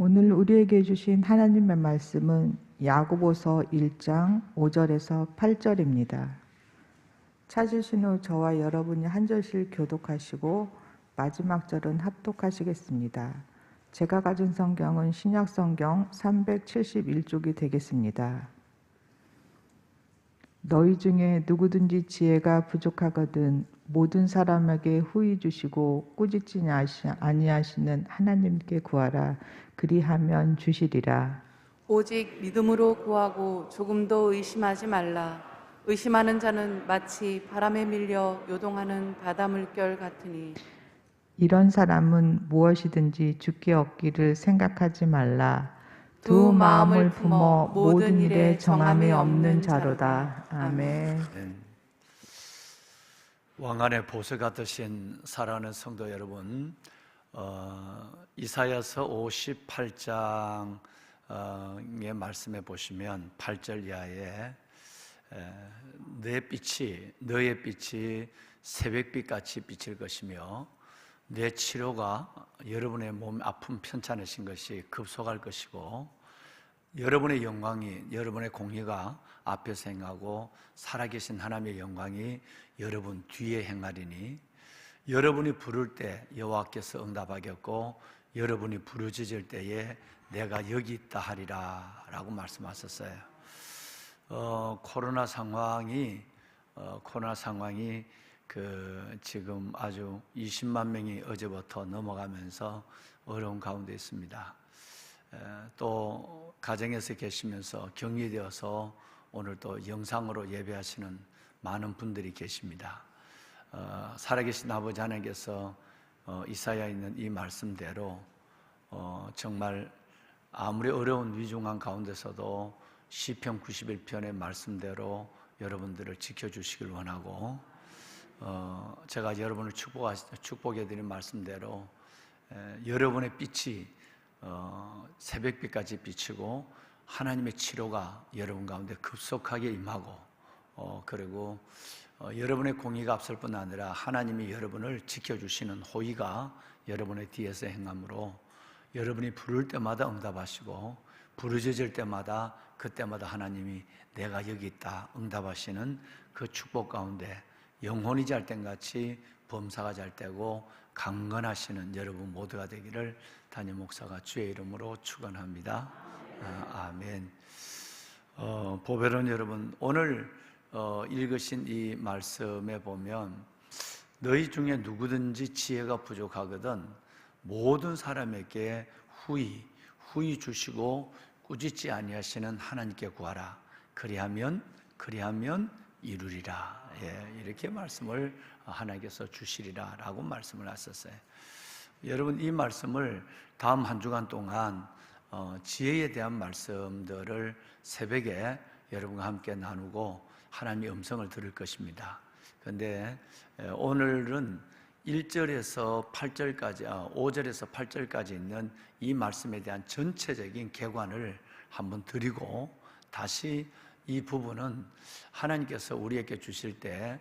오늘 우리에게 주신 하나님의 말씀은 야고보서 1장 5절에서 8절입니다. 찾으신 후 저와 여러분이 한 절씩 교독하시고 마지막 절은 합독하시겠습니다. 제가 가진 성경은 신약성경 371쪽이 되겠습니다. 너희 중에 누구든지 지혜가 부족하거든 모든 사람에게 후히 주시고 꾸짖지 아니하시는 하나님께 구하라. 그리하면 주시리라. 오직 믿음으로 구하고 조금도 의심하지 말라. 의심하는 자는 마치 바람에 밀려 요동하는 바다 물결 같으니 이런 사람은 무엇이든지 주께 얻기를 생각하지 말라. 두 마음을 품어 모든 일에 정함이 없는 자로다. 아멘. 왕안의 보석 되신 사랑하는 성도 여러분, 이사야서 58장의 말씀에 보시면 8절 이하에 너의 빛이 새벽빛같이 비칠 것이며 내 치료가 여러분의 몸 아픔 편찮으신 것이 급속할 것이고 여러분의 영광이 여러분의 공의가 앞에서 행하고 살아계신 하나님의 영광이 여러분 뒤에 행하리니 여러분이 부를 때 여호와께서 응답하겠고 여러분이 부르짖을 때에 내가 여기 있다 하리라 라고 말씀하셨어요. 코로나 상황이 지금 아주 20만 명이 어제부터 넘어가면서 어려운 가운데 있습니다. 또 가정에서 계시면서 격리되어서 오늘 또 영상으로 예배하시는 많은 분들이 계십니다. 살아계신 아버지 하나님께서 이사야에 있는 이 말씀대로 정말 아무리 어려운 위중한 가운데서도 시편 91편의 말씀대로 여러분들을 지켜주시길 원하고 제가 여러분을 축복해드린 말씀대로 여러분의 빛이 새벽빛까지 비치고 하나님의 치료가 여러분 가운데 급속하게 임하고 그리고 여러분의 공의가 앞설 뿐 아니라 하나님이 여러분을 지켜주시는 호의가 여러분의 뒤에서 행함으로 여러분이 부를 때마다 응답하시고 부르짖을 때마다 그때마다 하나님이 내가 여기 있다 응답하시는 그 축복 가운데 영혼이 잘 땐같이 범사가 잘 되고 강건하시는 여러분 모두가 되기를 담임 목사가 주의 이름으로 축원합니다. 아멘. 보배로운 여러분, 오늘 읽으신 이 말씀에 보면 너희 중에 누구든지 지혜가 부족하거든 모든 사람에게 후히 주시고 꾸짖지 아니하시는 하나님께 구하라. 그리하면 이루리라. 이렇게 말씀을 하나님께서 주시리라 라고 말씀을 하셨어요. 여러분, 이 말씀을 다음 한 주간 동안 지혜에 대한 말씀들을 새벽에 여러분과 함께 나누고 하나님의 음성을 들을 것입니다. 그런데 오늘은 1절에서 8절까지, 5절에서 8절까지 있는 이 말씀에 대한 전체적인 개관을 한번 드리고 다시 이 부분은 하나님께서 우리에게 주실 때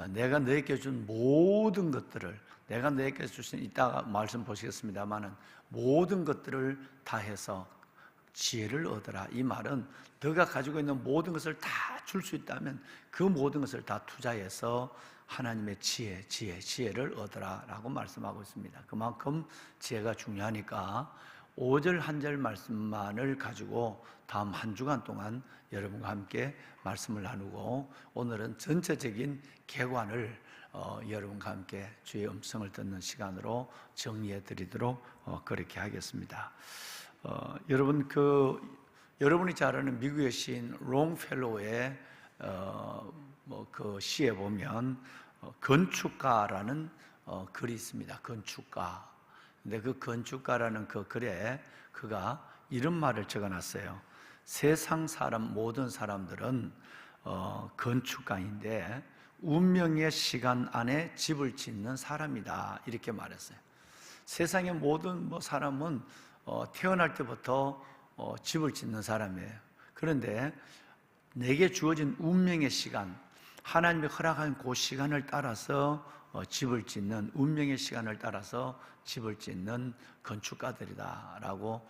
내가 너에게 준 모든 것들을 내가 너에게 주신 이따가 말씀 보시겠습니다만은 모든 것들을 다 해서 지혜를 얻어라. 이 말은 너가 가지고 있는 모든 것을 다 줄 수 있다면 그 모든 것을 다 투자해서 하나님의 지혜를 얻어라 라고 말씀하고 있습니다. 그만큼 지혜가 중요하니까 5절 한 절 말씀만을 가지고 다음 한 주간 동안 여러분과 함께 말씀을 나누고 오늘은 전체적인 개관을 여러분과 함께 주의 음성을 듣는 시간으로 정리해 드리도록 그렇게 하겠습니다. 여러분이 잘 아는 미국의 시인 롱펠로우의 그 시에 보면 건축가라는 글이 있습니다. 건축가. 근데 그 건축가라는 그 글에 그가 이런 말을 적어놨어요. 세상 모든 사람들은 건축가인데 운명의 시간 안에 집을 짓는 사람이다. 이렇게 말했어요. 세상의 모든 사람은 태어날 때부터 집을 짓는 사람이에요. 그런데 내게 주어진 운명의 시간, 하나님이 허락한 그 시간을 따라서 집을 짓는 운명의 시간을 따라서 집을 짓는 건축가들이다라고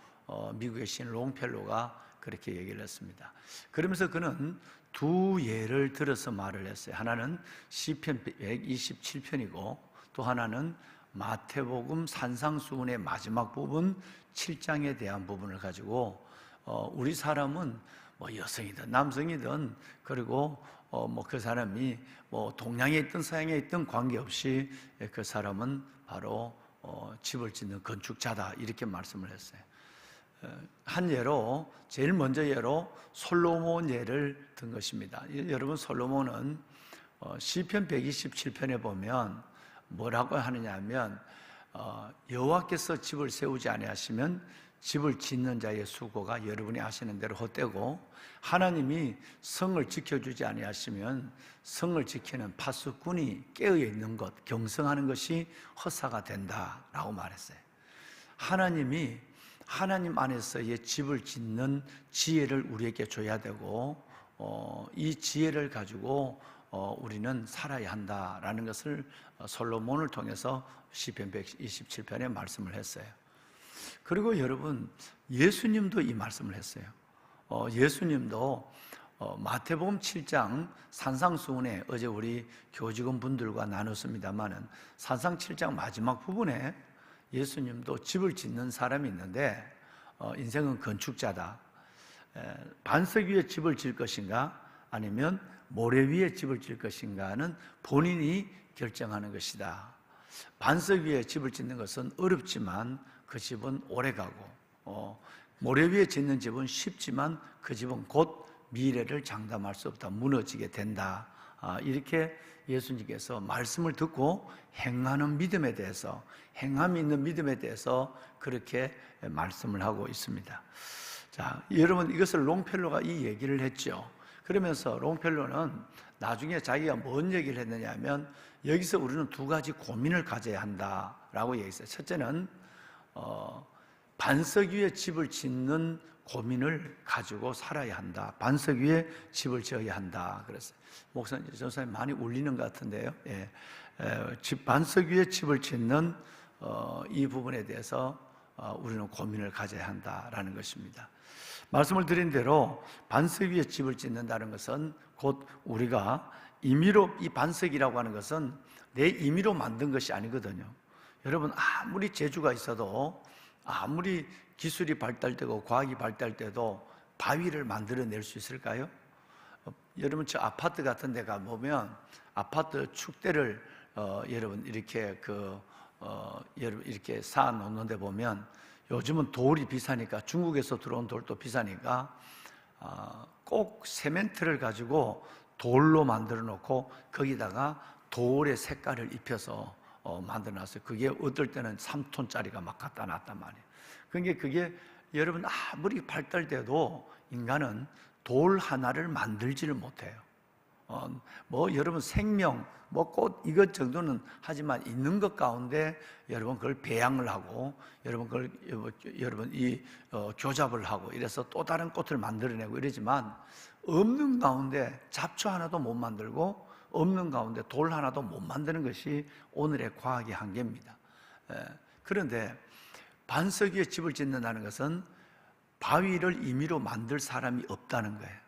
미국의 신 롱펠로가 그렇게 얘기를 했습니다. 그러면서 그는 두 예를 들어서 말을 했어요. 하나는 시편 127편이고 또 하나는 마태복음 산상수훈의 마지막 부분 7장에 대한 부분을 가지고 우리 사람은 뭐 여성이든 남성이든 그리고 뭐 그 사람이 뭐 동양에 있든 서양에 있든 관계없이 그 사람은 바로 집을 짓는 건축자다 이렇게 말씀을 했어요. 한 예로 제일 먼저 예로 솔로몬 예를 든 것입니다. 여러분 솔로몬은 시편 127편에 보면 뭐라고 하느냐 하면 여호와께서 집을 세우지 아니하시면 집을 짓는 자의 수고가 여러분이 아시는 대로 헛되고 하나님이 성을 지켜주지 아니하시면 성을 지키는 파수꾼이 깨어 있는 것, 경성하는 것이 헛사가 된다라고 말했어요. 하나님이 하나님 안에서의 집을 짓는 지혜를 우리에게 줘야 되고 이 지혜를 가지고 우리는 살아야 한다라는 것을 솔로몬을 통해서 시편 127편에 말씀을 했어요. 그리고 여러분 예수님도 이 말씀을 했어요. 예수님도 마태복음 7장 산상수훈에 어제 우리 교직원 분들과 나눴습니다마는 산상 7장 마지막 부분에 예수님도 집을 짓는 사람이 있는데 인생은 건축자다. 반석 위에 집을 지을 것인가 아니면 모래 위에 집을 지을 것인가는 본인이 결정하는 것이다. 반석 위에 집을 짓는 것은 어렵지만 그 집은 오래가고 모래 위에 짓는 집은 쉽지만 그 집은 곧 미래를 장담할 수 없다. 무너지게 된다. 이렇게 예수님께서 말씀을 듣고 행하는 믿음에 대해서 행함이 있는 믿음에 대해서 그렇게 말씀을 하고 있습니다. 자, 여러분 이것을 롱펠로가 이 얘기를 했죠. 그러면서 롱펠로는 나중에 자기가 뭔 얘기를 했느냐 하면 여기서 우리는 두 가지 고민을 가져야 한다라고 얘기했어요. 첫째는 반석 위에 집을 짓는 고민을 가지고 살아야 한다. 반석 위에 집을 지어야 한다. 그랬어요. 목사님, 전사님 많이 울리는 것 같은데요. 예. 반석 위에 집을 짓는 이 부분에 대해서 우리는 고민을 가져야 한다라는 것입니다. 말씀을 드린 대로 반석 위에 집을 짓는다는 것은 곧 우리가 임의로 이 반석이라고 하는 것은 내 임의로 만든 것이 아니거든요. 여러분 아무리 재주가 있어도 아무리 기술이 발달되고 과학이 발달돼도 바위를 만들어낼 수 있을까요? 여러분 저 아파트 같은 데 가보면 아파트 축대를 여러분 이렇게 여러분 이렇게 쌓아 놓는 데 보면 요즘은 돌이 비싸니까 중국에서 들어온 돌도 비싸니까 꼭 세멘트를 가지고 돌로 만들어 놓고 거기다가 돌의 색깔을 입혀서 만들어 놨어요. 그게 어떨 때는 3톤짜리가 막 갖다 놨단 말이에요. 그러니까 그게 여러분 아무리 발달돼도 인간은 돌 하나를 만들지를 못해요. 뭐 여러분 생명, 뭐 꽃 이것 정도는 하지만 있는 것 가운데 여러분 그걸 배양을 하고 여러분 그걸 여러분 교잡을 하고 이래서 또 다른 꽃을 만들어내고 이러지만 없는 가운데 잡초 하나도 못 만들고 없는 가운데 돌 하나도 못 만드는 것이 오늘의 과학의 한계입니다. 그런데 반석 위에 집을 짓는다는 것은 바위를 임의로 만들 사람이 없다는 거예요.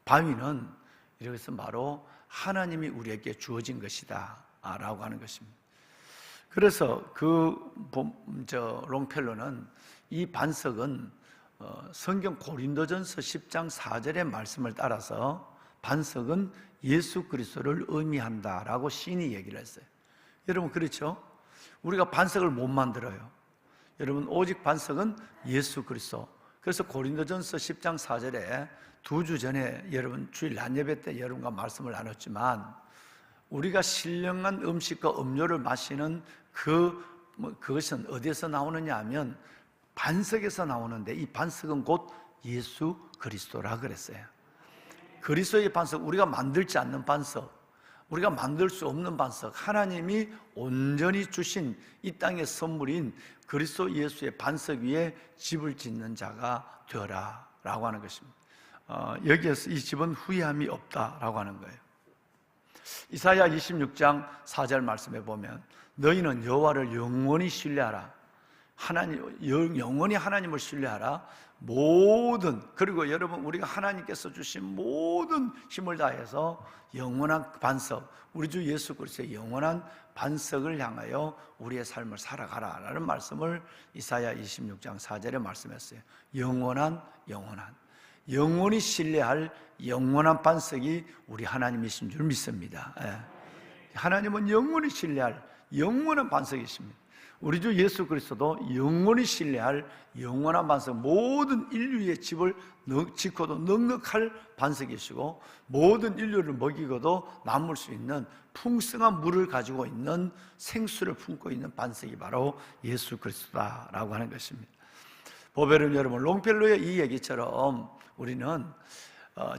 바위는 이것은 바로 하나님이 우리에게 주어진 것이다 라고 하는 것입니다. 그래서 롱펠로는 이 반석은 성경 고린도전서 10장 4절의 말씀을 따라서 반석은 예수 그리스도를 의미한다라고 신이 얘기를 했어요. 여러분 그렇죠? 우리가 반석을 못 만들어요. 여러분 오직 반석은 예수 그리스도. 그래서 고린도전서 10장 4절에 2주 전에 여러분 주일 낮예배 때 여러분과 말씀을 나눴지만 우리가 신령한 음식과 음료를 마시는 그것은 어디에서 나오느냐 하면 반석에서 나오는데 이 반석은 곧 예수 그리스도라 그랬어요. 그리스도의 반석, 우리가 만들지 않는 반석, 우리가 만들 수 없는 반석, 하나님이 온전히 주신 이 땅의 선물인 그리스도 예수의 반석 위에 집을 짓는 자가 되어라 라고 하는 것입니다. 여기에서 이 집은 후회함이 없다라고 하는 거예요. 이사야 26장 4절 말씀에 보면 너희는 여호와를 영원히 신뢰하라. 영원히 하나님을 신뢰하라. 그리고 여러분, 우리가 하나님께서 주신 모든 힘을 다해서 영원한 반석, 우리 주 예수 그리스도의 영원한 반석을 향하여 우리의 삶을 살아가라 라는 말씀을 이사야 26장 4절에 말씀했어요. 영원히 신뢰할 영원한 반석이 우리 하나님이신 줄 믿습니다. 하나님은 영원히 신뢰할 영원한 반석이십니다. 우리 주 예수 그리스도도 영원히 신뢰할 영원한 반석, 모든 인류의 집을 지켜도 넉넉할 반석이시고 모든 인류를 먹이고도 남을 수 있는 풍성한 물을 가지고 있는 생수를 품고 있는 반석이 바로 예수 그리스도다라고 하는 것입니다. 보배는 여러분, 롱펠로의 이 얘기처럼 우리는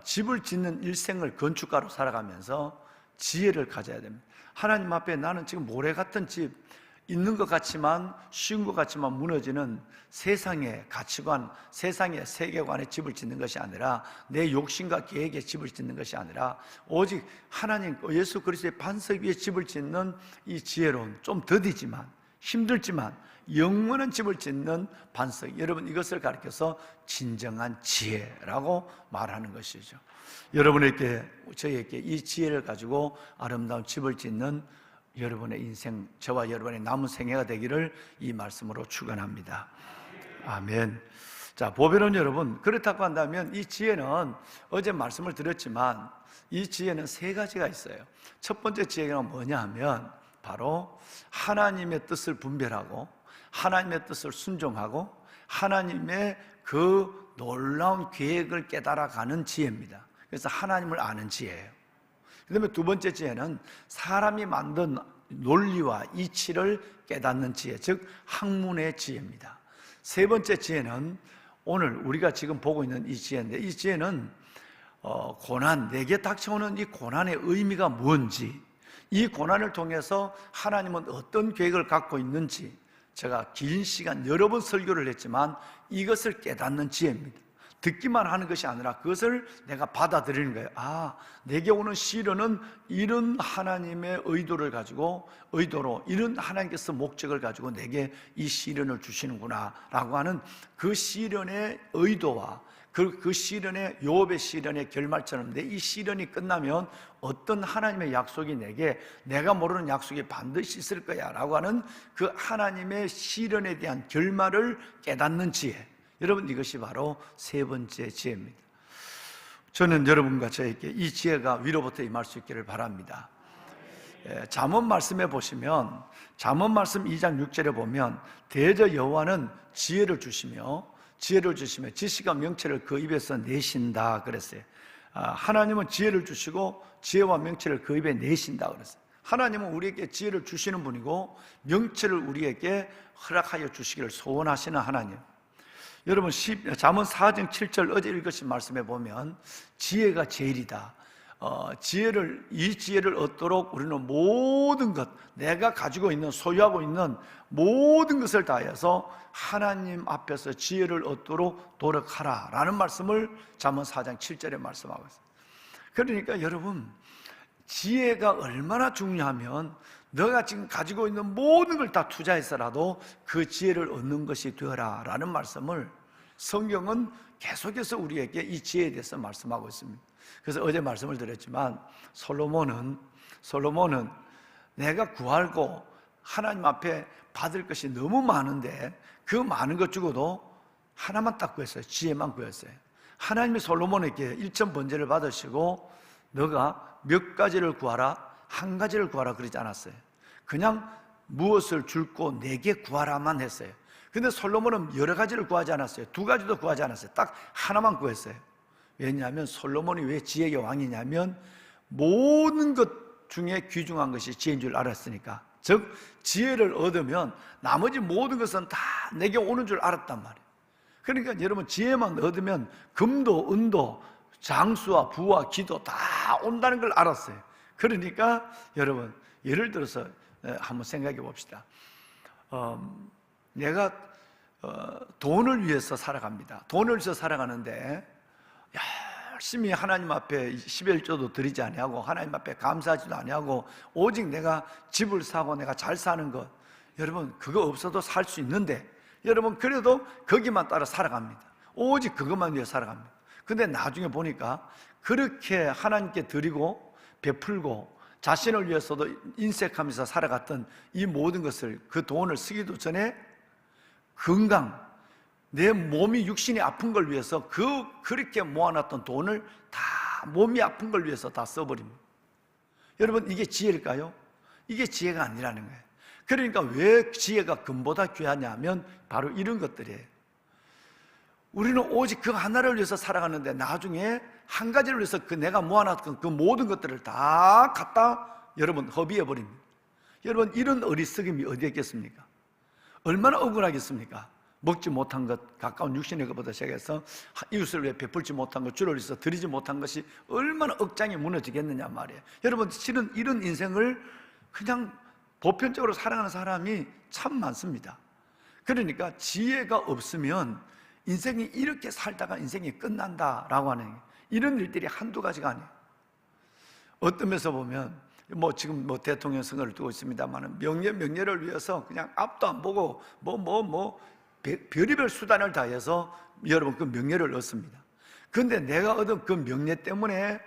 집을 짓는 일생을 건축가로 살아가면서 지혜를 가져야 됩니다. 하나님 앞에 나는 지금 모래 같은 집, 있는 것 같지만 쉬운 것 같지만 무너지는 세상의 가치관, 세상의 세계관에 집을 짓는 것이 아니라 내 욕심과 계획에 집을 짓는 것이 아니라 오직 하나님 예수 그리스도의 반석 위에 집을 짓는 이 지혜로운, 좀 더디지만 힘들지만 영원한 집을 짓는 반석, 여러분 이것을 가리켜서 진정한 지혜라고 말하는 것이죠. 여러분에게, 저에게 이 지혜를 가지고 아름다운 집을 짓는 여러분의 인생, 저와 여러분의 남은 생애가 되기를 이 말씀으로 축원합니다. 아멘. 자, 보배로운 여러분, 그렇다고 한다면 이 지혜는 어제 말씀을 드렸지만 이 지혜는 세 가지가 있어요. 첫 번째 지혜가 뭐냐 하면 바로 하나님의 뜻을 분별하고 하나님의 뜻을 순종하고 하나님의 그 놀라운 계획을 깨달아가는 지혜입니다. 그래서 하나님을 아는 지혜예요. 그 다음에 두 번째 지혜는 사람이 만든 논리와 이치를 깨닫는 지혜, 즉 학문의 지혜입니다. 세 번째 지혜는 오늘 우리가 지금 보고 있는 이 지혜인데, 이 지혜는 고난, 내게 닥쳐오는 이 고난의 의미가 뭔지, 이 고난을 통해서 하나님은 어떤 계획을 갖고 있는지, 제가 긴 시간 여러 번 설교를 했지만 이것을 깨닫는 지혜입니다. 듣기만 하는 것이 아니라 그것을 내가 받아들이는 거예요. 아, 내게 오는 시련은 이런 하나님의 의도를 가지고, 이런 하나님께서 목적을 가지고 내게 이 시련을 주시는구나 라고 하는 그 시련의 의도와 그 시련의, 욥의 시련의 결말처럼 내 이 시련이 끝나면 어떤 하나님의 약속이 내가 모르는 약속이 반드시 있을 거야 라고 하는 그 하나님의 시련에 대한 결말을 깨닫는 지혜, 여러분 이것이 바로 세 번째 지혜입니다. 저는 여러분과 저에게 이 지혜가 위로부터 임할 수 있기를 바랍니다. 잠언 말씀에 보시면, 잠언 말씀 2장 6절에 보면 대저 여호와는 지혜를 주시며 지식과 명철을 그 입에서 내신다 그랬어요. 하나님은 지혜를 주시고 지혜와 명철을 그 입에 내신다 그랬어요. 하나님은 우리에게 지혜를 주시는 분이고 명철을 우리에게 허락하여 주시기를 소원하시는 하나님. 여러분, 잠언 4장 7절 어제 읽으신 말씀에 보면 지혜가 제일이다. 이 지혜를 얻도록 우리는 모든 것, 내가 가지고 있는, 소유하고 있는 모든 것을 다해서 하나님 앞에서 지혜를 얻도록 노력하라 라는 말씀을 잠언 4장 7절에 말씀하고 있어요. 그러니까 여러분, 지혜가 얼마나 중요하면 너가 지금 가지고 있는 모든 걸 다 투자해서라도 그 지혜를 얻는 것이 되어라 라는 말씀을 성경은 계속해서 우리에게 이 지혜에 대해서 말씀하고 있습니다. 그래서 어제 말씀을 드렸지만 솔로몬은 내가 구하고 하나님 앞에 받을 것이 너무 많은데 그 많은 것 주고도 하나만 딱 구했어요. 지혜만 구했어요. 하나님이 솔로몬에게 1천 번제를 받으시고 너가 몇 가지를 구하라, 한 가지를 구하라 그러지 않았어요. 그냥 무엇을 줄고 내게 구하라만 했어요. 근데 솔로몬은 여러 가지를 구하지 않았어요. 두 가지도 구하지 않았어요. 딱 하나만 구했어요. 왜냐하면 솔로몬이 왜 지혜의 왕이냐면 모든 것 중에 귀중한 것이 지혜인 줄 알았으니까. 즉 지혜를 얻으면 나머지 모든 것은 다 내게 오는 줄 알았단 말이에요. 그러니까 여러분, 지혜만 얻으면 금도 은도 장수와 부와 기도 다 온다는 걸 알았어요. 그러니까 여러분, 예를 들어서 한번 생각해 봅시다. 내가 돈을 위해서 살아갑니다. 돈을 위해서 살아가는데 열심히 하나님 앞에 11조도 드리지 아니하고 하나님 앞에 감사하지도 아니하고 오직 내가 집을 사고 내가 잘 사는 것, 여러분 그거 없어도 살 수 있는데 여러분 그래도 거기만 따라 살아갑니다. 오직 그것만 위해 살아갑니다. 근데 나중에 보니까 그렇게 하나님께 드리고 베풀고 자신을 위해서도 인색하면서 살아갔던 이 모든 것을, 그 돈을 쓰기도 전에 건강, 내 몸이 육신이 아픈 걸 위해서 그렇게 모아놨던 돈을 다 몸이 아픈 걸 위해서 다 써버립니다. 여러분 이게 지혜일까요? 이게 지혜가 아니라는 거예요. 그러니까 왜 지혜가 금보다 귀하냐 하면 바로 이런 것들이에요. 우리는 오직 그 하나를 위해서 살아가는데 나중에 한 가지를 위해서 그 내가 모아놨던 그 모든 것들을 다 갖다 여러분 허비해버립니다. 여러분 이런 어리석음이 어디에 있겠습니까? 얼마나 억울하겠습니까? 먹지 못한 것, 가까운 육신의 것보다 시작해서 이웃을 위해 베풀지 못한 것, 주를 위해서 드리지 못한 것이 얼마나 억장이 무너지겠느냐 말이에요. 여러분 실은 이런 인생을 그냥 보편적으로 살아가는 사람이 참 많습니다. 그러니까 지혜가 없으면 인생이 이렇게 살다가 인생이 끝난다라고 하는 이런 일들이 한두 가지가 아니에요. 어떤 면에서 보면 지금 대통령 선거를 두고 있습니다만 명예를 위해서 그냥 앞도 안 보고 별의별 수단을 다해서 여러분 그 명예를 얻습니다. 그런데 내가 얻은 그 명예 때문에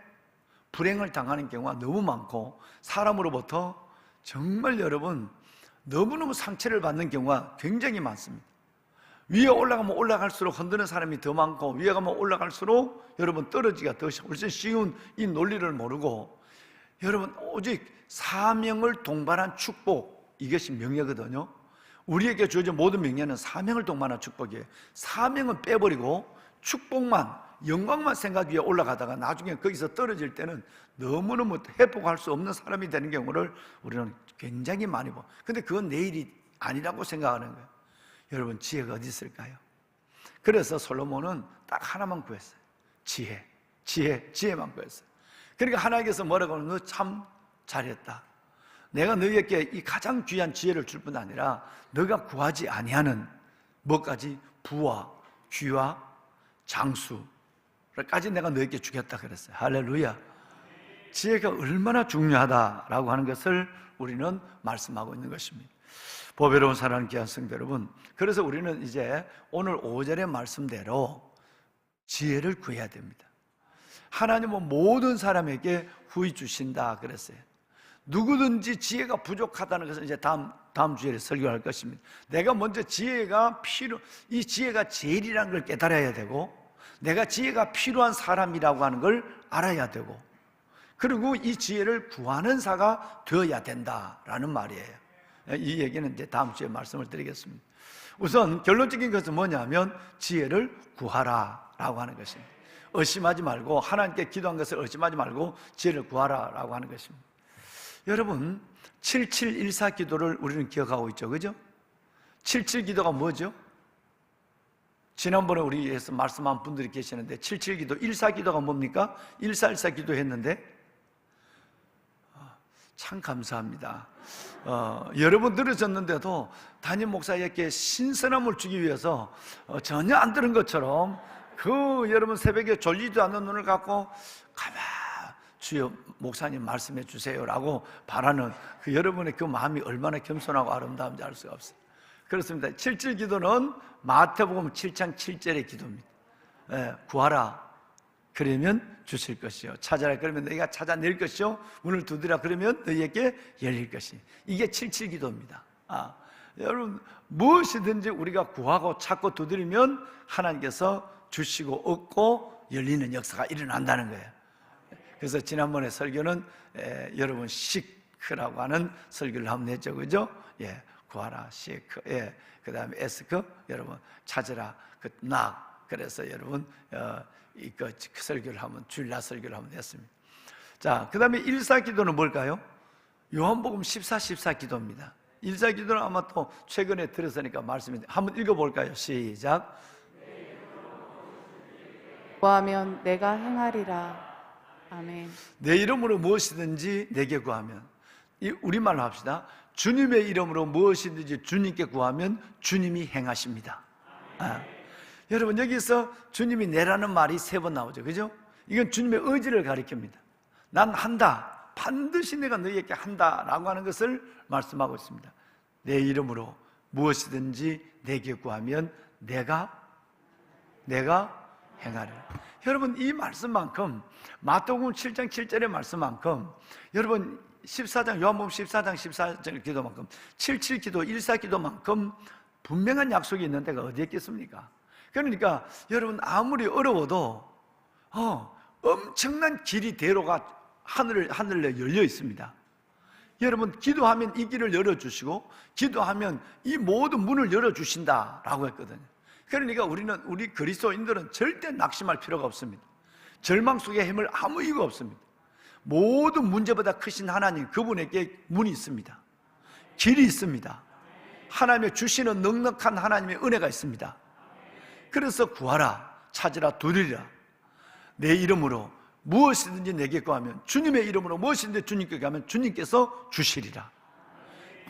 불행을 당하는 경우가 너무 많고 사람으로부터 정말 여러분 너무너무 상처를 받는 경우가 굉장히 많습니다. 위에 올라가면 올라갈수록 흔드는 사람이 더 많고 위에 가면 올라갈수록 여러분 떨어지기가 더 훨씬 쉬운 이 논리를 모르고 여러분 오직 사명을 동반한 축복, 이것이 명예거든요. 우리에게 주어진 모든 명예는 사명을 동반한 축복이에요. 사명은 빼버리고 축복만, 영광만 생각 위에 올라가다가 나중에 거기서 떨어질 때는 너무너무 회복할 수 없는 사람이 되는 경우를 우리는 굉장히 많이 봐. 근데 그건 내 일이 아니라고 생각하는 거예요. 여러분 지혜가 어디 있을까요? 그래서 솔로몬은 딱 하나만 구했어요. 지혜만 구했어요. 그러니까 하나님께서 뭐라고 하는 거, 참 잘했다. 내가 너희에게 이 가장 귀한 지혜를 줄 뿐 아니라 너가 구하지 아니하는 뭐까지 부와 귀와 장수까지 내가 너희에게 주겠다 그랬어요. 할렐루야. 지혜가 얼마나 중요하다라고 하는 것을 우리는 말씀하고 있는 것입니다. 보배로운 사랑하는 귀한 성도 여러분, 그래서 우리는 이제 오늘 5절의 말씀대로 지혜를 구해야 됩니다. 하나님은 모든 사람에게 후히 주신다 그랬어요. 누구든지 지혜가 부족하다는 것은 이제 다음 주에 설교할 것입니다. 내가 먼저 이 지혜가 제일이라는 걸 깨달아야 되고, 내가 지혜가 필요한 사람이라고 하는 걸 알아야 되고, 그리고 이 지혜를 구하는 자가 되어야 된다라는 말이에요. 이 얘기는 이제 다음 주에 말씀을 드리겠습니다. 우선 결론적인 것은 뭐냐면 지혜를 구하라라고 하는 것입니다. 의심하지 말고, 하나님께 기도한 것을 의심하지 말고 지혜를 구하라라고 하는 것입니다. 여러분 7714 기도를 우리는 기억하고 있죠, 그죠? 77 기도가 뭐죠? 지난번에 우리에서 말씀한 분들이 계시는데 77 기도, 14 기도가 뭡니까? 1414 기도 했는데 참 감사합니다. 여러분 들으셨는데도 담임 목사에게 신선함을 주기 위해서 전혀 안 들은 것처럼 여러분 새벽에 졸리지도 않는 눈을 갖고 주여 목사님 말씀해 주세요라고 바라는 여러분의 그 마음이 얼마나 겸손하고 아름다운지 알 수가 없어요. 그렇습니다. 77 기도는 마태복음 7장 7절의 기도입니다. 구하라 그러면 주실 것이요, 찾아라 그러면 너희가 찾아낼 것이요, 문을 두드리라 그러면 너희에게 열릴 것이. 이게 77 기도입니다. 여러분 무엇이든지 우리가 구하고 찾고 두드리면 하나님께서 주시고 얻고 열리는 역사가 일어난다는 거예요. 그래서 지난번에 설교는 여러분 시크라고 하는 설교를 한번 했죠, 그죠? 구하라 시크, 그 다음에 에스크, 여러분 찾으라 락. 그래서 여러분 그 설교를 한번 주일날 설교를 한번 했습니다. 자, 그 다음에 14 기도는 뭘까요? 요한복음 14 기도입니다. 14 기도는 아마 또 최근에 들었으니까 말씀인데 한번 읽어볼까요? 시작. 구하면 내가 행하리라. 아멘. 내 이름으로 무엇이든지 내게 구하면, 우리말로 합시다. 주님의 이름으로 무엇이든지 주님께 구하면 주님이 행하십니다. 여러분 여기서 주님이 내라는 말이 3번 나오죠, 그죠? 이건 주님의 의지를 가리킵니다. 난 한다. 반드시 내가 너희에게 한다라고 하는 것을 말씀하고 있습니다. 내 이름으로 무엇이든지 내게 구하면 내가 행하리라. 여러분, 이 말씀만큼, 마태복음 7장 7절의 말씀만큼, 여러분 14장, 요한복음 14장 14절 기도만큼, 77 기도, 14 기도만큼 분명한 약속이 있는 데가 어디에 있겠습니까? 그러니까 여러분, 아무리 어려워도 엄청난 길이, 대로가 하늘에 열려 있습니다. 여러분, 기도하면 이 길을 열어주시고, 기도하면 이 모든 문을 열어주신다라고 했거든요. 그러니까 우리 그리스도인들은 절대 낙심할 필요가 없습니다. 절망 속에 힘을 아무 이유가 없습니다. 모든 문제보다 크신 하나님, 그분에게 문이 있습니다. 길이 있습니다. 하나님의 주시는 넉넉한 하나님의 은혜가 있습니다. 그래서 구하라, 찾으라, 두드리라. 내 이름으로 무엇이든지 내게 구하면, 주님의 이름으로 무엇이든지 주님께 구하면 주님께서 주시리라.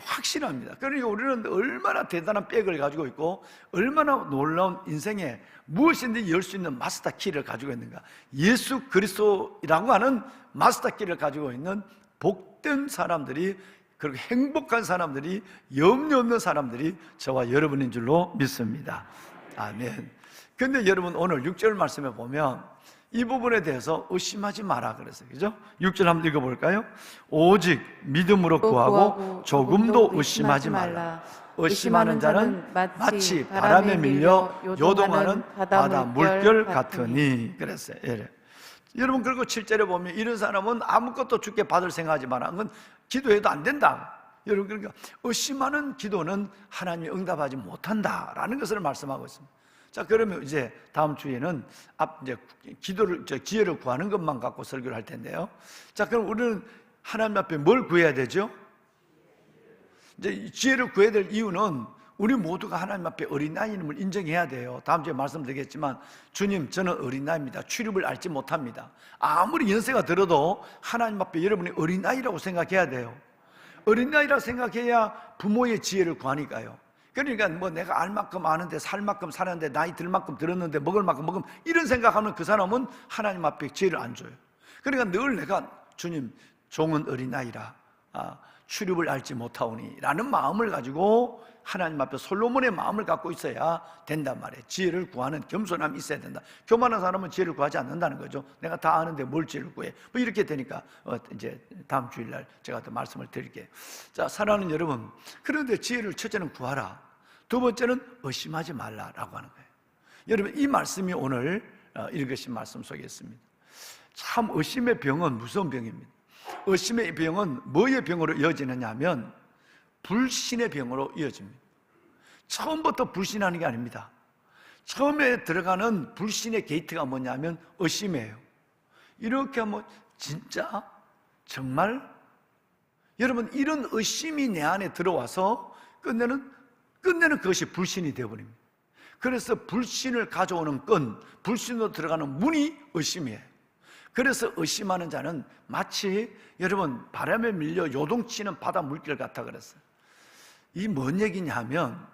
확실합니다. 그러니까 우리는 얼마나 대단한 백을 가지고 있고, 얼마나 놀라운 인생에 무엇이든지 열 수 있는 마스터 키를 가지고 있는가. 예수 그리스도라고 하는 마스터 키를 가지고 있는 복된 사람들이, 그리고 행복한 사람들이, 염려 없는 사람들이 저와 여러분인 줄로 믿습니다. 아멘. 근데 여러분, 오늘 6절 말씀에 보면 이 부분에 대해서 의심하지 마라 그랬어요. 그죠? 6절 한번 읽어볼까요? 오직 믿음으로 구하고 조금도 의심하지 말라. 의심하는 자는 마치 바람에 밀려 요동하는 바다 물결 같으니 그랬어요. 여러분, 그리고 7절에 보면 이런 사람은 아무것도 주께 받을 생각하지 마라. 그건 기도해도 안 된다. 여러분, 그러니까 의심하는 기도는 하나님이 응답하지 못한다라는 것을 말씀하고 있습니다. 자, 그러면 이제 다음 주에는 이제 지혜를 구하는 것만 갖고 설교를 할 텐데요. 자, 그럼 우리는 하나님 앞에 뭘 구해야 되죠? 이제 지혜를 구해야 될 이유는 우리 모두가 하나님 앞에 어린아이임을 인정해야 돼요. 다음 주에 말씀드리겠지만, 주님, 저는 어린아이입니다. 출입을 알지 못합니다. 아무리 연세가 들어도 하나님 앞에 여러분이 어린아이라고 생각해야 돼요. 어린아이라고 생각해야 부모의 지혜를 구하니까요. 그러니까 뭐 내가 알 만큼 아는데, 살 만큼 살았는데, 나이 들 만큼 들었는데, 먹을 만큼 먹으면, 이런 생각하면 그 사람은 하나님 앞에 지혜를 안 줘요. 그러니까 늘 내가, 주님, 종은 어린아이라 출입을 알지 못하오니 라는 마음을 가지고 하나님 앞에 솔로몬의 마음을 갖고 있어야 된단 말이에요. 지혜를 구하는 겸손함이 있어야 된다. 교만한 사람은 지혜를 구하지 않는다는 거죠. 내가 다 아는데 뭘 지혜를 구해. 뭐 이렇게 되니까 이제 다음 주일날 제가 또 말씀을 드릴게요. 자, 사랑하는 여러분, 그런데 지혜를 첫째는 구하라, 두 번째는 의심하지 말라라고 하는 거예요. 여러분, 이 말씀이 오늘 읽으신 말씀 속에 있습니다. 참 의심의 병은 무서운 병입니다. 의심의 병은 뭐의 병으로 이어지느냐 하면 불신의 병으로 이어집니다. 처음부터 불신하는 게 아닙니다. 처음에 들어가는 불신의 게이트가 뭐냐면 의심이에요. 이렇게 하면 진짜? 정말? 여러분, 이런 의심이 내 안에 들어와서 끝내는 그것이 불신이 되어버립니다. 그래서 불신을 가져오는 끈, 불신으로 들어가는 문이 의심이에요. 그래서 의심하는 자는 마치 여러분 바람에 밀려 요동치는 바다 물결 같아 그랬어요. 이 뭔 얘기냐 하면,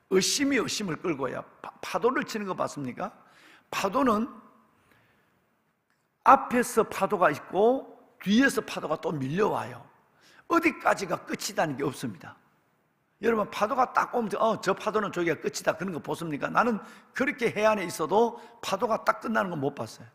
의심이 의심을 끌고야 파도를 치는 거 봤습니까? 파도는 앞에서 파도가 있고 뒤에서 파도가 또 밀려와요. 어디까지가 끝이라는 게 없습니다. 여러분, 파도가 딱 오면 저 파도는 저기가 끝이다 그런 거 보십니까? 나는 그렇게 해안에 있어도 파도가 딱 끝나는 건 못 봤어요.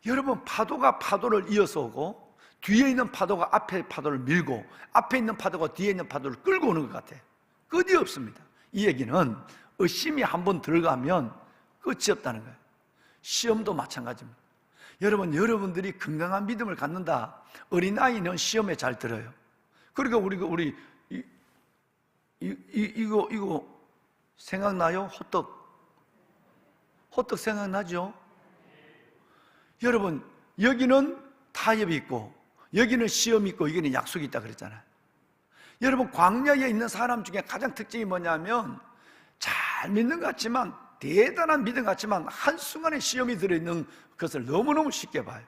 여러분, 파도가 파도를 이어서 오고 뒤에 있는 파도가 앞에 파도를 밀고 앞에 있는 파도가 뒤에 있는 파도를 끌고 오는 것 같아요. 끝이 없습니다. 이 얘기는 의심이 한번 들어가면 끝이 없다는 거예요. 시험도 마찬가지입니다. 여러분, 여러분들이 건강한 믿음을 갖는다. 어린아이는 시험에 잘 들어요. 그러니까 이거 생각나요? 호떡 생각나죠? 여러분, 여기는 타협이 있고 여기는 시험이 있고 여기는 약속이 있다 그랬잖아요. 여러분, 광야에 있는 사람 중에 가장 특징이 뭐냐면 잘 믿는 것 같지만, 대단한 믿음 같지만 한순간에 시험이 들어있는 것을 너무너무 쉽게 봐요.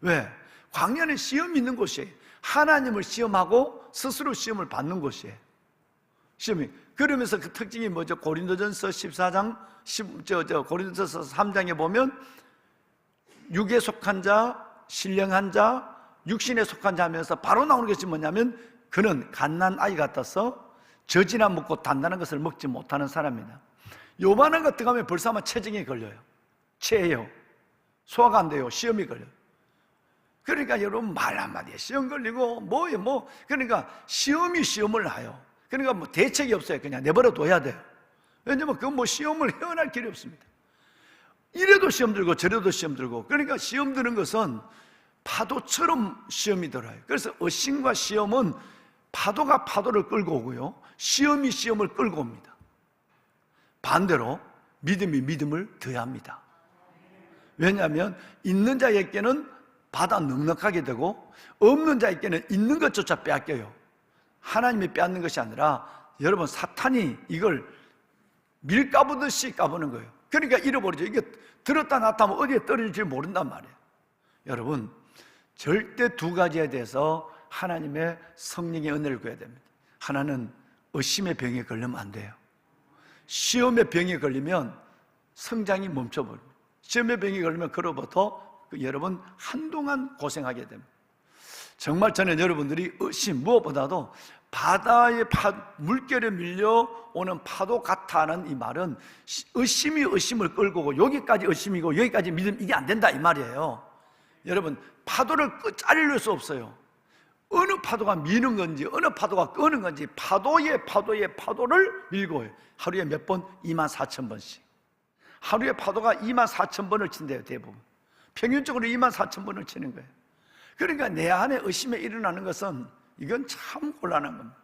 왜? 광야는 시험이 있는 곳이에요. 하나님을 시험하고 스스로 시험을 받는 곳이에요. 시험이. 그러면서 그 특징이 뭐죠? 고린도전서 14장, 고린도전서 3장에 보면 육에 속한 자, 신령한 자, 육신에 속한 자 하면서 바로 나오는 것이 뭐냐면 그는 갓난 아이 같아서 젖이나 먹고 단단한 것을 먹지 못하는 사람이다. 요만한 것 들어가면 벌써 아마 체증에 걸려요. 체해요. 소화가 안 돼요. 시험이 걸려요. 그러니까 여러분 말 한마디에 시험 걸리고 그러니까 시험을 놔요. 그러니까 뭐 대책이 없어요. 그냥 내버려 둬야 돼요. 왜냐면 그건 뭐 시험을 헤어날 길이 없습니다. 이래도 시험 들고 저래도 시험 들고, 그러니까 시험 드는 것은 파도처럼 시험이 들어요. 그래서 의심과 시험은 파도가 파도를 끌고 오고요, 시험이 시험을 끌고 옵니다. 반대로 믿음이 믿음을 더합니다. 왜냐하면 있는 자에게는 받아 넉넉하게 되고 없는 자에게는 있는 것조차 빼앗겨요. 하나님이 빼앗는 것이 아니라 여러분 사탄이 이걸 밀 까부듯이 까부는 거예요. 그러니까 잃어버리죠. 이게 들었다 놨다 하면 어디에 떨어질지 모른단 말이에요. 여러분 절대 두 가지에 대해서 하나님의 성령의 은혜를 구해야 됩니다. 하나는 의심의 병에 걸리면 안 돼요. 시험의 병에 걸리면 성장이 멈춰버립니다. 시험의 병에 걸리면 그로부터 여러분 한동안 고생하게 됩니다. 정말 저는 여러분들이 의심, 무엇보다도 바다의 물결에 밀려오는 파도 같다는 이 말은 의심이 의심을 끌고 오고 여기까지 의심이고 여기까지 믿음, 이게 안 된다 이 말이에요. 여러분 파도를 자를 수 없어요. 어느 파도가 미는 건지 어느 파도가 끄는 건지 파도의 파도를 밀고 해요. 하루에 몇 번? 24,000번씩. 하루에 파도가 24,000번을 친대요. 대부분 평균적으로 24,000번을 치는 거예요. 그러니까 내 안에 의심이 일어나는 것은 이건 참 곤란한 겁니다.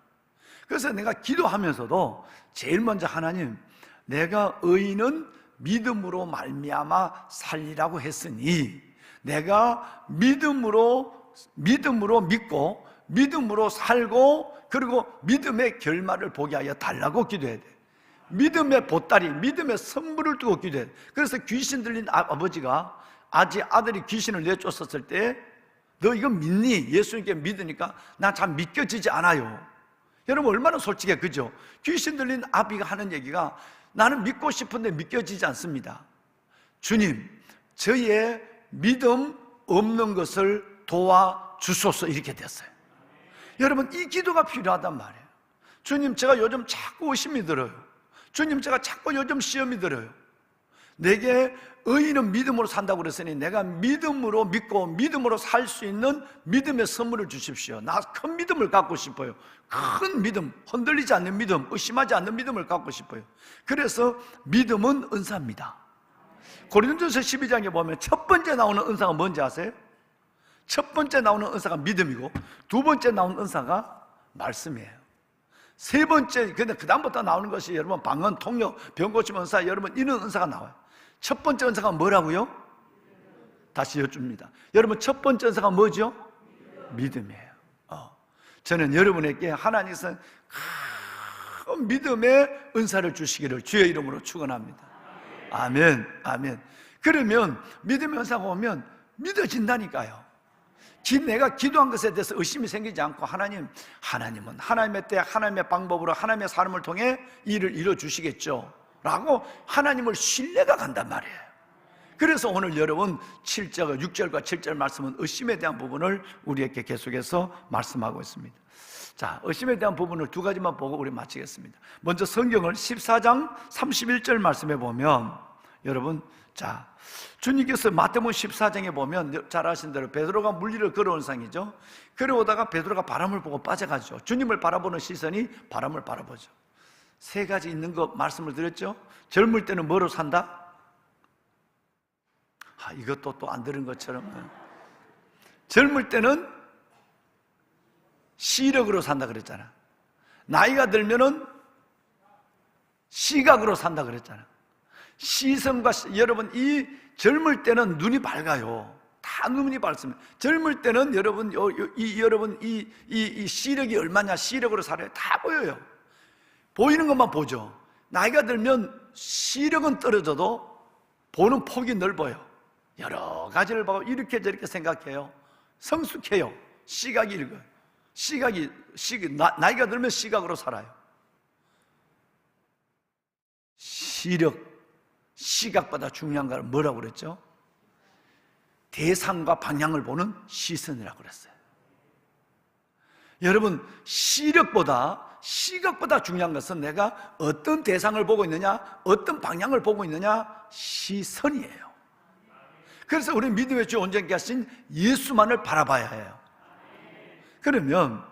그래서 내가 기도하면서도 제일 먼저 하나님, 내가 의인은 믿음으로 말미암아 살리라고 했으니 내가 믿음으로 믿고 믿음으로 살고 그리고 믿음의 결말을 보게 하여 달라고 기도해야 돼. 믿음의 보따리, 믿음의 선물을 두고 기도해야 돼. 그래서 귀신 들린 아버지가 아들이 귀신을 내쫓았을 때 너 이거 믿니? 예수님께 믿으니까 나 참 믿겨지지 않아요. 여러분 얼마나 솔직해, 그죠? 귀신 들린 아비가 하는 얘기가 나는 믿고 싶은데 믿겨지지 않습니다. 주님, 저의 믿음 없는 것을 도와주소서, 이렇게 됐어요. 여러분 이 기도가 필요하단 말이에요. 주님, 제가 요즘 자꾸 의심이 들어요. 주님, 제가 자꾸 요즘 시험이 들어요. 내게 의인은 믿음으로 산다고 그랬으니 내가 믿음으로 믿고 믿음으로 살 수 있는 믿음의 선물을 주십시오. 나 큰 믿음을 갖고 싶어요. 큰 믿음, 흔들리지 않는 믿음, 의심하지 않는 믿음을 갖고 싶어요. 그래서 믿음은 은사입니다. 고린도전서 12장에 보면 첫 번째 나오는 은사가 뭔지 아세요? 첫 번째 나오는 은사가 믿음이고 두 번째 나오는 은사가 말씀이에요. 세 번째, 근데 그 다음부터 나오는 것이 여러분 방언, 통역, 병 고침 은사, 여러분 이런 은사가 나와요. 첫 번째 은사가 뭐라고요? 다시 여쭙니다. 여러분 첫 번째 은사가 뭐죠? 믿음이에요. 저는 여러분에게 하나님께서 큰 믿음의 은사를 주시기를 주의 이름으로 축원합니다. 아멘, 아멘. 그러면 믿음의 은사가 오면 믿어진다니까요. 내가 기도한 것에 대해서 의심이 생기지 않고 하나님은 하나님의 때 하나님의 방법으로 하나님의 사람을 통해 일을 이루어주시겠죠 라고 하나님을 신뢰가 간단 말이에요. 그래서 오늘 여러분 7절, 6절과 7절 말씀은 의심에 대한 부분을 우리에게 계속해서 말씀하고 있습니다. 자, 의심에 대한 부분을 두 가지만 보고 우리 마치겠습니다. 먼저 성경을 14장 31절 말씀에 보면 여러분, 자, 주님께서 마태복음 14장에 보면 잘 아시는 대로 베드로가 물리를 걸어온 상이죠. 걸어오다가 베드로가 바람을 보고 빠져가죠. 주님을 바라보는 시선이 바람을 바라보죠. 세 가지 있는 거 말씀을 드렸죠. 젊을 때는 뭐로 산다? 이것도 또 안 들은 것처럼 젊을 때는 시력으로 산다 그랬잖아. 나이가 들면은 시각으로 산다 그랬잖아. 시선과 여러분 이 젊을 때는 눈이 밝아요. 다 눈이 밝습니다. 젊을 때는 여러분 이 시력이 얼마냐, 시력으로 살아요. 다 보여요. 보이는 것만 보죠. 나이가 들면 시력은 떨어져도 보는 폭이 넓어요. 여러 가지를 보고 이렇게 저렇게 생각해요. 성숙해요. 시각이 읽어요. 나이가 들면 시각으로 살아요. 시각보다 중요한 건 뭐라고 그랬죠? 대상과 방향을 보는 시선이라고 그랬어요. 여러분, 시각보다 중요한 것은 내가 어떤 대상을 보고 있느냐, 어떤 방향을 보고 있느냐, 시선이에요. 그래서 우리 믿음의 주 온전케 하신 예수만을 바라봐야 해요. 그러면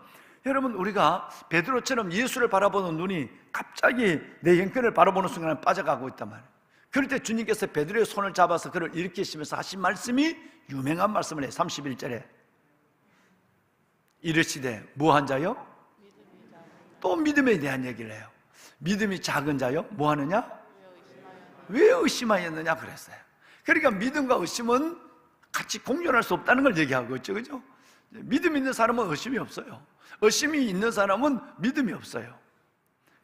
여러분, 우리가 베드로처럼 예수를 바라보는 눈이 갑자기 내 형편을 바라보는 순간에 빠져가고 있단 말이에요. 그럴 때 주님께서 베드로의 손을 잡아서 그를 일으키시면서 하신 말씀이 유명한 말씀을 해요. 31절에 이르시되 무한 자요? 또 믿음에 대한 얘기를 해요. 믿음이 작은 자요? 뭐 하느냐? 왜 의심하였느냐 그랬어요. 그러니까 믿음과 의심은 같이 공존할 수 없다는 걸 얘기하고 있죠, 그죠? 믿음 있는 사람은 의심이 없어요. 의심이 있는 사람은 믿음이 없어요.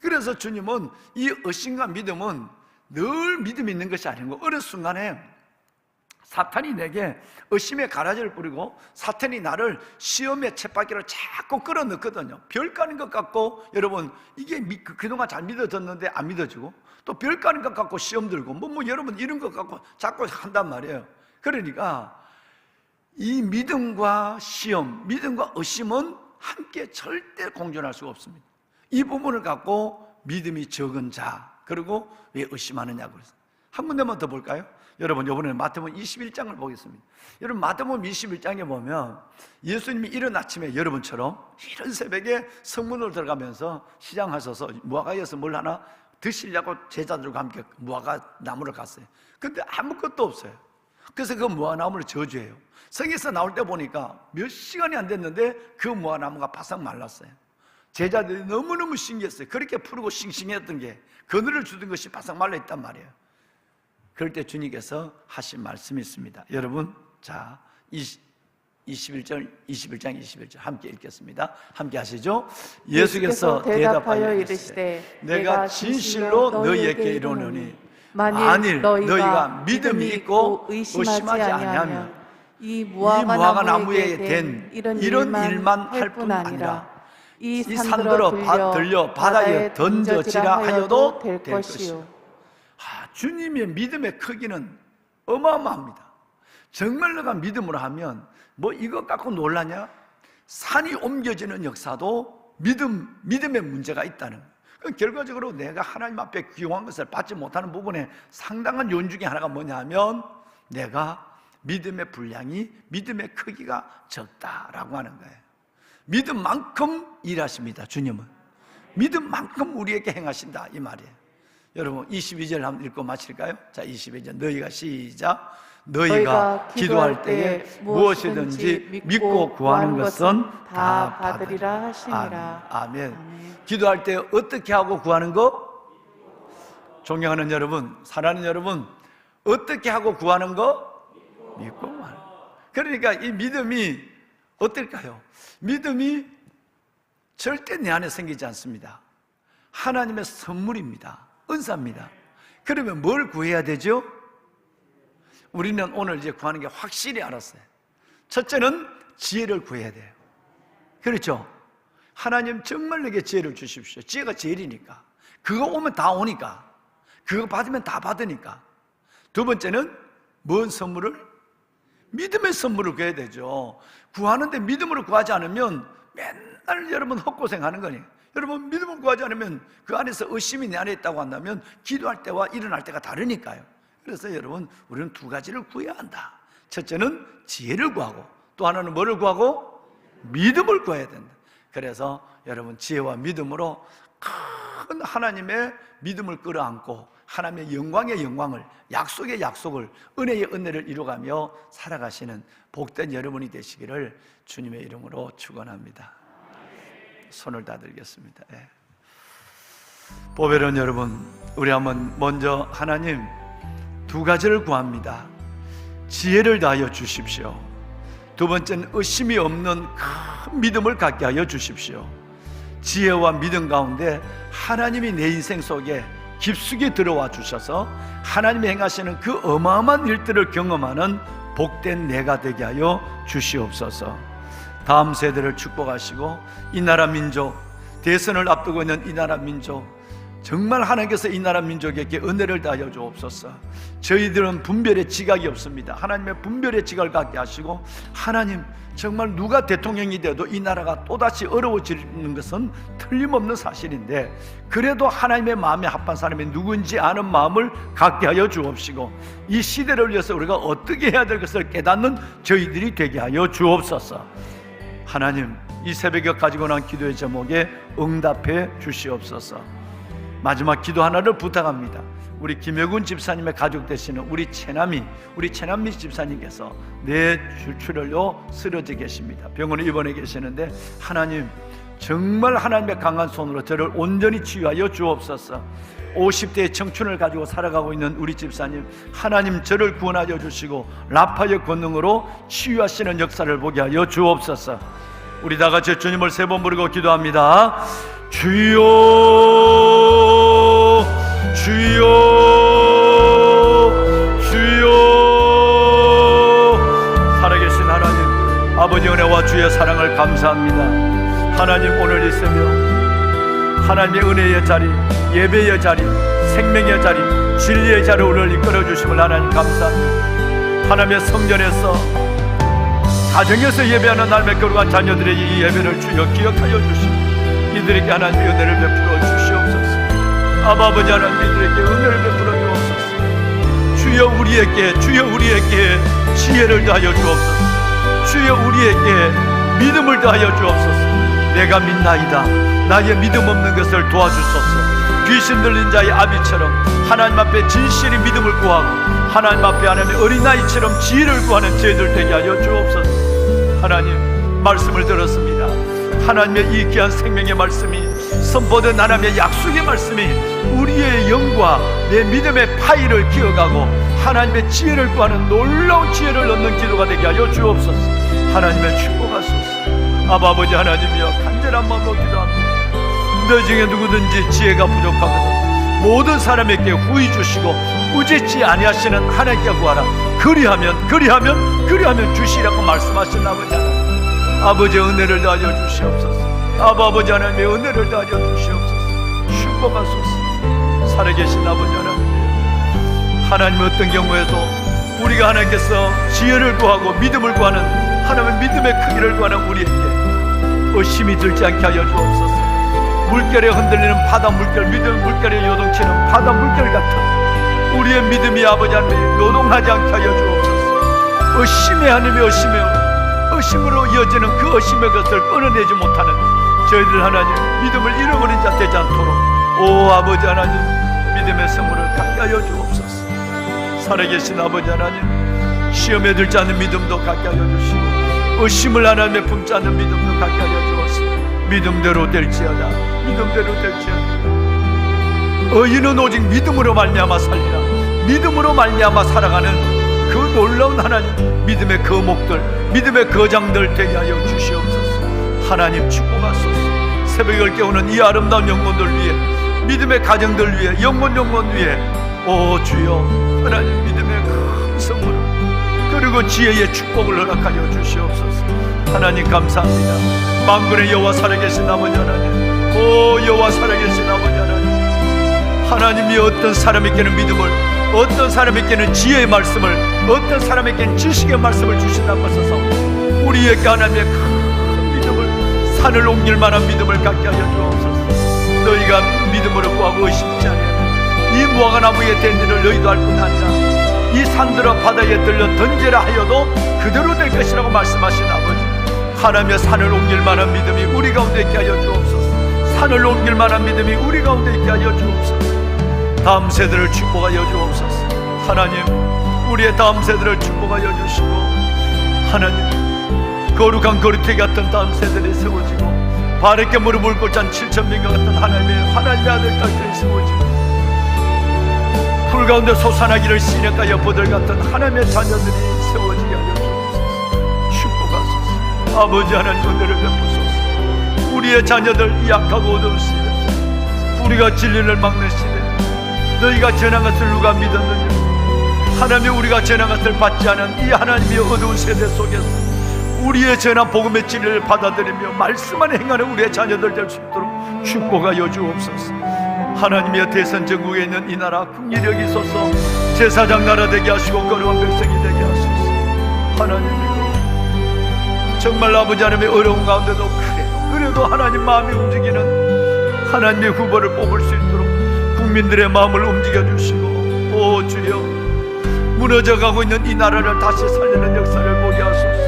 그래서 주님은 이 의심과 믿음은 늘 믿음이 있는 것이 아니고, 어느 순간에 사탄이 내게 의심의 가라지를 뿌리고 사탄이 나를 시험의 쳇바퀴로 자꾸 끌어넣거든요. 별 까는 것 같고, 여러분 이게 그동안 잘 믿어졌는데 안 믿어지고, 또 별 까는 것 같고 시험 들고 뭐 여러분 이런 것 같고 자꾸 한단 말이에요. 그러니까 이 믿음과 시험, 믿음과 의심은 함께 절대 공존할 수가 없습니다. 이 부분을 갖고 믿음이 적은 자, 그리고 왜 의심하느냐고 그래서 한 군데만 더 볼까요? 여러분, 이번에 마태복음 21장을 보겠습니다. 여러분, 마태복음 21장에 보면 예수님이 이른 아침에 여러분처럼 이른 새벽에 성문으로 들어가면서 시장하셔서 무화과에서 뭘 하나 드시려고 제자들과 함께 무화과 나무를 갔어요. 근데 아무것도 없어요. 그래서 그 무화과나무를 저주해요. 성에서 나올 때 보니까 몇 시간이 안 됐는데 그 무화과나무가 바싹 말랐어요. 제자들이 너무너무 신기했어요. 그렇게 푸르고 싱싱했던 게, 그늘을 주던 것이 바싹 말라있단 말이에요. 그럴 때 주님께서 하신 말씀이 있습니다. 여러분, 자, 21장 21절 함께 읽겠습니다. 함께 하시죠. 예수께서 대답하여 이르시되 내가 진실로 너희에게 이르노니 만일 너희가 믿음이 있고 의심하지 아니하면 이 무화과 나무에 된 이런 일만 할 뿐 아니라 이 산들어 들려 바다에 던져지라 하여도 될 것이요. 주님의 믿음의 크기는 어마어마합니다. 정말 내가 믿음으로 하면 뭐 이것 갖고 놀라냐? 산이 옮겨지는 역사도 믿음의 문제가 있다는 거예요. 결과적으로 내가 하나님 앞에 귀한 것을 받지 못하는 부분에 상당한 요인 중에 하나가 뭐냐 하면 내가 믿음의 분량이, 믿음의 크기가 적다라고 하는 거예요. 믿음만큼 일하십니다. 주님은 믿음만큼 우리에게 행하신다, 이 말이에요. 여러분, 22절 한번 읽고 마칠까요? 자, 22절 너희가 시작. 너희가 기도할 때에 무엇이든지 믿고 구하는 것은 다 받으리라 하시니라. 아멘. 기도할 때 어떻게 하고 구하는 거? 존경하는 여러분, 사랑하는 여러분, 어떻게 하고 구하는 거? 믿고 구하는 거. 그러니까 이 믿음이 어떨까요? 믿음이 절대 내 안에 생기지 않습니다. 하나님의 선물입니다. 은사입니다. 그러면 뭘 구해야 되죠? 우리는 오늘 이제 구하는 게 확실히 알았어요. 첫째는 지혜를 구해야 돼요. 그렇죠? 하나님 정말 내게 지혜를 주십시오. 지혜가 제일이니까. 그거 오면 다 오니까. 그거 받으면 다 받으니까. 두 번째는 뭔 선물을? 믿음의 선물을 구해야 되죠. 구하는데 믿음으로 구하지 않으면 맨날 여러분 헛고생하는 거니. 여러분, 믿음을 구하지 않으면 그 안에서 의심이 내 안에 있다고 한다면 기도할 때와 일어날 때가 다르니까요. 그래서 여러분, 우리는 두 가지를 구해야 한다. 첫째는 지혜를 구하고, 또 하나는 뭐를 구하고? 믿음을 구해야 된다. 그래서 여러분, 지혜와 믿음으로 큰 하나님의 믿음을 끌어안고 하나님의 영광의 영광을, 약속의 약속을, 은혜의 은혜를 이루어가며 살아가시는 복된 여러분이 되시기를 주님의 이름으로 축원합니다. 손을 다 들겠습니다. 예. 보배로운 여러분, 우리 한번 먼저 하나님 두 가지를 구합니다. 지혜를 다하여 주십시오. 두 번째는 의심이 없는 큰 믿음을 갖게 하여 주십시오. 지혜와 믿음 가운데 하나님이 내 인생 속에 깊숙이 들어와 주셔서 하나님이 행하시는 그 어마어마한 일들을 경험하는 복된 내가 되게 하여 주시옵소서. 다음 세대를 축복하시고 이 나라 민족, 대선을 앞두고 있는 이 나라 민족, 정말 하나님께서 이 나라 민족에게 은혜를 다하여 주옵소서. 저희들은 분별의 지각이 없습니다. 하나님의 분별의 지각을 갖게 하시고, 하나님 정말 누가 대통령이 돼도 이 나라가 또다시 어려워지는 것은 틀림없는 사실인데, 그래도 하나님의 마음에 합한 사람이 누군지 아는 마음을 갖게 하여 주옵시고, 이 시대를 위해서 우리가 어떻게 해야 될 것을 깨닫는 저희들이 되게 하여 주옵소서. 하나님, 이 새벽에 가지고 난 기도의 제목에 응답해 주시옵소서. 마지막 기도 하나를 부탁합니다. 우리 김여군 집사님의 가족 되시는 우리 최남미 집사님께서 뇌출혈로 쓰러져 계십니다. 병원에 입원해 계시는데, 하나님 정말 하나님의 강한 손으로 저를 온전히 치유하여 주옵소서. 50대의 청춘을 가지고 살아가고 있는 우리 집사님, 하나님 저를 구원하여 주시고 라파의 권능으로 치유하시는 역사를 보게 하여 주옵소서. 우리 다 같이 주님을 세 번 부르고 기도합니다. 주여, 주여, 주여. 살아계신 하나님, 아버지 은혜와 주의 사랑을 감사합니다. 하나님, 오늘 있으며 하나님의 은혜의 자리, 예배의 자리, 생명의 자리, 진리의 자리를 오늘 이끌어 주심을 하나님 감사합니다. 하나님의 성전에서, 가정에서 예배하는 하나님의 거룩한 자녀들에게 이 예배를 주여 기억하여 주시고, 이들에게 하나님의 은혜를 베풀어 주시옵소서. 아버지 하나님, 이들에게 은혜를 베풀어 주옵소서. 주여 우리에게 지혜를 더하여 주옵소서. 주여 우리에게 믿음을 더하여 주옵소서. 내가 믿나이다, 나의 믿음 없는 것을 도와주소서. 귀신 들린 자의 아비처럼 하나님 앞에 진실히 믿음을 구하고, 하나님 앞에 하나님의 어린아이처럼 지혜를 구하는 저희들 되게 하여 주옵소서. 하나님, 말씀을 들었습니다. 하나님의 이 귀한 생명의 말씀이, 선포된 하나님의 약속의 말씀이 우리의 영과 내 믿음의 파이를 기억하고 하나님의 지혜를 구하는 놀라운 지혜를 얻는 기도가 되게 하여 주옵소서. 하나님의 축복하소서. 아버지 하나님이여, 간절한 마음으로 기도합니다. 너 중에 누구든지 지혜가 부족하거든 모든 사람에게 후히 주시고 우지치 아니하시는 하나님께 구하라. 그리하면 주시라고 말씀하신 아버지 하나님, 아버지의 은혜를 더하여 주시옵소서. 아버지 하나님의 은혜를 더하여 주시옵소서. 축복하소서. 살아계신 아버지 하나님, 하나님 어떤 경우에도 우리가 하나님께서 지혜를 구하고 믿음을 구하는 하나님의 믿음의 크기를 구하는 우리에게 의심이 들지 않게 하여 주옵소서. 물결에 흔들리는 바다 물결, 믿음 물결에 요동치는 바다 물결 같은 우리의 믿음이 아버지 하나님 요동하지 않게 하여 주옵소서. 의심의 하나님이 의심으로 이어지는 그 의심의 것을 끊어내지 못하는 저희들 하나님, 믿음을 잃어버린 자 되지 않도록 오 아버지 하나님, 믿음의 선물을 갖게 하여 주옵소서. 살아계신 아버지 하나님, 시험에 들지 않는 믿음도 갖게 하여 주시고, 의심을 하나님에 품지 않는 믿음도 갖게 하여 주옵소서. 믿음대로 될지어다, 믿음대로 될지어다. 의인은 오직 믿음으로 말미암아 살리라. 믿음으로 말미암아 살아가는 그 놀라운 하나님, 믿음의 거목들, 믿음의 거장들 되게 하여 주시옵소서. 하나님 축복하소서. 새벽을 깨우는 이 아름다운 영혼들 위해, 믿음의 가정들 위해, 영혼 위해 오 주여, 하나님 믿음의 큰 선물 그리고 지혜의 축복을 허락하여 주시옵소서. 하나님 감사합니다. 만군의 여호와 살아계신 아버지 하나님, 오 여호와 살아계신 아버지 하나님, 하나님이 어떤 사람에게는 믿음을, 어떤 사람에게는 지혜의 말씀을, 어떤 사람에게는 지식의 말씀을 주신다고 하셔서 우리에게 하나님의 큰 믿음을, 산을 옮길 만한 믿음을 갖게 하여 주옵소서. 너희가 믿음으로 구하고 의심치 아니하면 이 무화과 나무에 된 일을 너희도 할 뿐 아니라 이 산들어 바다에 들려 던지라 하여도 그대로 될 것이라고 말씀하신 아버지, 하나님의 산을 옮길 만한 믿음이 우리 가운데 있게 하여 주옵소서. 산을 옮길 만한 믿음이 우리 가운데 있게 하여 주옵소서. 다음 세대를 축복하여 주옵소서. 하나님, 우리의 다음 세대를 축복하여 주시고, 하나님 거룩한 거룩해 같은 다음 세대를 세워지고, 바르게 무릎을 꿇지 않은 7,000명과 같은 하나님의 아들 딸들이 세워지고, 불 가운데 솟아나기를 시냇가 여포들 같은 하나님의 자녀들이 세워지게 하여 주옵소서. 축복하소서. 아버지 하나님 은혜를 베푸소서. 우리의 자녀들 약하고 어두운 시대, 우리가 진리를 막는 시대, 너희가 전한 것을 누가 믿었느냐. 하나님이 우리가 전한 것을 받지 않은 이 하나님의 어두운 세대 속에서 우리의 전한 복음의 진리를 받아들이며 말씀 안에 행하는 우리의 자녀들 될 수 있도록 축복하여 주옵소서. 하나님이여 대선 전국에 있는 이 나라 국리를 여기소서. 제사장 나라 되게 하시고 거룩한 백성이 되게 하소서. 하나님이여 정말 아버지 하나님의 어려운 가운데도 그래도 하나님 마음이 움직이는 하나님의 후보를 뽑을 수 있도록 국민들의 마음을 움직여 주시고, 오 주여 무너져가고 있는 이 나라를 다시 살리는 역사를 보게 하소서.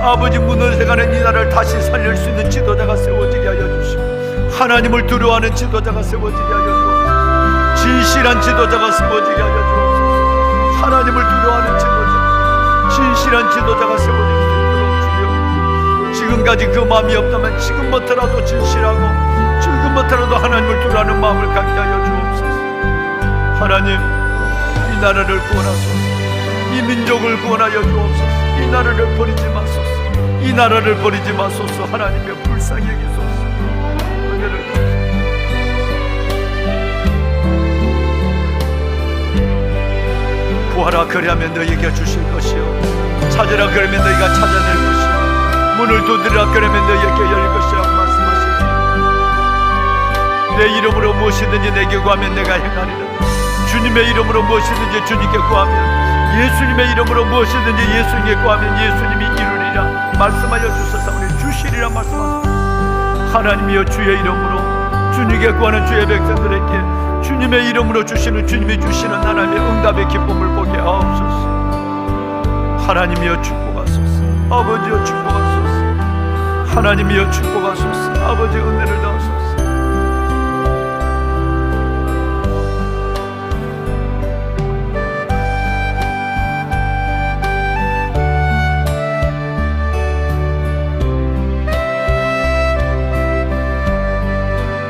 아버지 무너져가는 이 나라를 다시 살릴 수 있는 지도자가 세워지게 하여 주시고, 하나님을 두려워하는 지도자가 세워지게 하여 주옵소서. 진실한 지도자가 세워지게 하여 주옵소서. 하나님을 두려워하는 지도자, 진실한 지도자가 세워질 수 있도록 주여, 지금까지 그 마음이 없다면 지금부터라도 진실하고 지금부터라도 하나님을 두려워하는 마음을 갖게 하여 주옵소서. 하나님 이 나라를 구원하소서. 이 민족을 구원하여 주옵소서. 이 나라를 버리지 마소서. 이 나라를 버리지 마소서. 하나님의 불쌍히 여기소서. 은혜를 주옵소서. 구하라 그리하면 너희에게 주실 것이요, 찾으라 그러면 너희가 찾아낼 것이요, 문을 두드리라 그러면 너희에게 열릴 것이라고 말씀하시니, 내 이름으로 무엇이든지 내게 구하면 내가 행하리라. 주님의 이름으로 무엇이든지 주님께 구하면, 예수님의 이름으로 무엇이든지 예수님께 구하면 예수님이 이루리라 말씀하여 주셨사오니 주시리라 말씀하소서. 하나님이여 주의 이름으로 주님께 구하는 주의 백성들에게 주님의 이름으로 주시는, 주님이 주시는 하나님의 응답의 기쁨을 보게 하옵소서. 하나님이여 축복하소서. 아버지여 축복하소서. 하나님이여 축복하소서. 아버지 은혜를 다하소서.